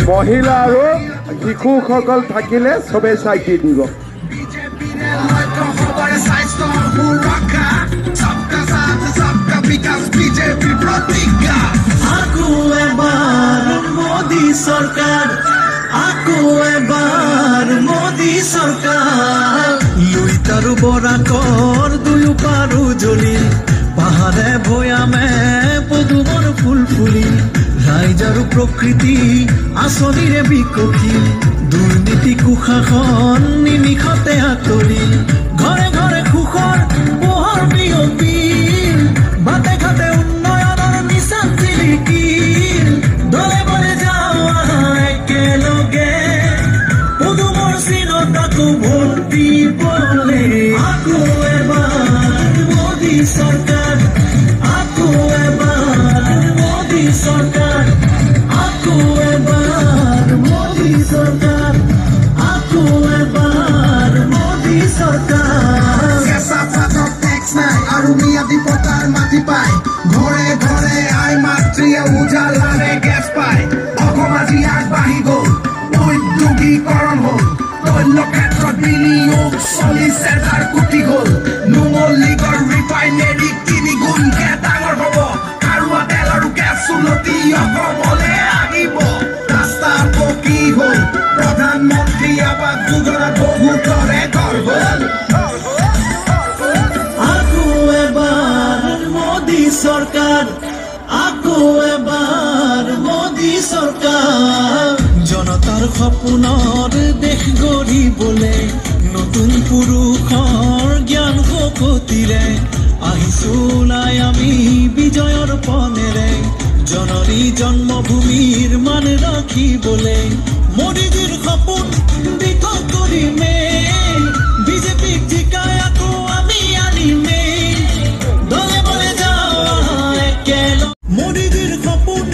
মহিলা আৰু শিশুসকল থাকিলে সবে চাইকি দিব মোদী সৰকাৰ আকো এবাৰ মোদী সৰকাৰ লুইতাৰু বৰাকৰ দুয়ো পাৰু জ্বলি পাহাড়ে ভয়ামে পদুমৰ ফুল ফুলি ৰাইজাৰু প্ৰকৃতি আসনিৰে বিকশি দুৰ্নীতি কুশাসন নিমিষতে আঁতৰি ঘৰে ঘৰে সুখৰ পোহৰ বিয়পি বাটে ঘাটে উন্নয়নৰ নিচান জিলিকি দলে বলে যাওয়া একেলগে পদুমৰ চিনত আকৌ ভোট দিবলে আকৌ এবাৰ মোদী চৰকাৰ আকৌ এবাৰ মোদী চৰকাৰ আকৌ এবাৰ মোদী চৰকাৰ আকৌ এবাৰ মোদী চৰকাৰ কেঁচা পাতত টেক্স নাই আৰু মিয়াদী পতাৰ মাটি পায় ঘৰে ঘৰে আই মাতৃয়ে উজালাৰে গেছ পায় অসম আজি আগবাঢ়ি গ'ল উদ্যোগীকৰণ হ'ল তৈল ক্ষেত্ৰত বিনিয়োগ 40,000 কোটি হ'ল নুমলীগড় ৰিফাইনেৰী 3 গুণকে ডাঙৰ হ'ব খাৰুৱা তেল আৰু গেছ উন্নতি অসমলৈ আহিব ৰাস্তা পকী হ'ল প্ৰধানমন্ত্ৰী আৱাস যোজনা বহুতৰে ঘৰ হ'ল আকৌ এবাৰ মোদী চৰকাৰ আকৌ এবাৰ মোদী চৰকাৰ জনতাৰ সপোনৰ দেশ গঢ়িবলৈ নতুন পুৰুষৰ জ্ঞান শক্তিৰে আহিছো ওলাই আমি বিজয়ৰ পনেৰে জননী জন্মভূমিৰ মান ৰাখিবলৈ মোদীজীৰ সপোন দিঠক কৰিমে বিজেপিক জিকাই আকৌ আমি আনিমে দলে বলে যাওয়া একেলগে মোদীজীৰ সপোন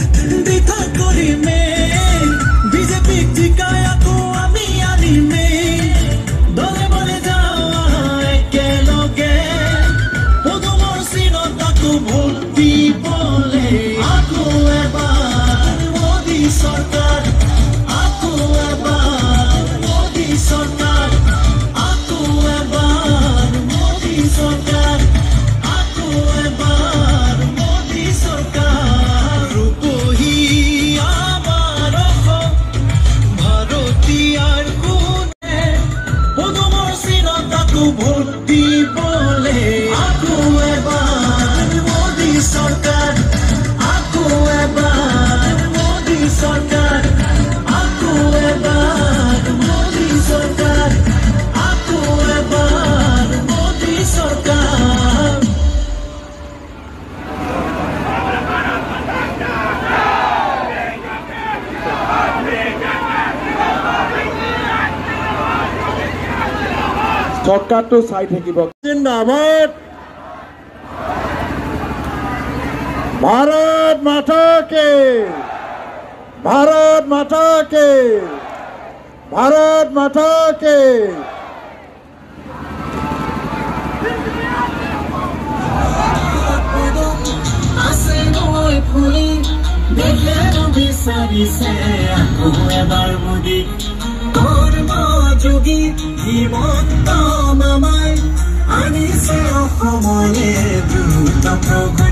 দিঠক কৰিমে বিজেপিক জিকাই আকৌ আমি আনিমে দলে বলে যাওয়া একেলগে পদুমৰ চিনত আকৌ ভোট দিবলে আকৌ এবাৰ মোদী চৰকাৰ আকৌ এবাৰ মোদী চৰকাৰ আকৌ এবাৰ মোদী চৰকাৰ আকৌ এবাৰ মোদী চৰকাৰ ৰূপহী আমাৰ অসম ভাৰতীয়াৰ কোনে পদুমৰ চিনত আকৌ ভোট দিবলে আকৌ এবাৰ মোদী চৰকাৰ আকৌ এবাৰ মোদী চৰকাৰ আকৌ এবাৰ মোদী চৰকাৰ আকৌ এবাৰ মোদী চৰকাৰ চৰকাৰটো চাই থাকিব জিন্দাবাদ भारत माता के भारत माता के भारत माता के বিচাৰিছে আকৌ এবাৰ মোদী কৰ্মযোগী হিমন্ত মামাই আনিছে অসমলে দ্ৰুত প্ৰগতি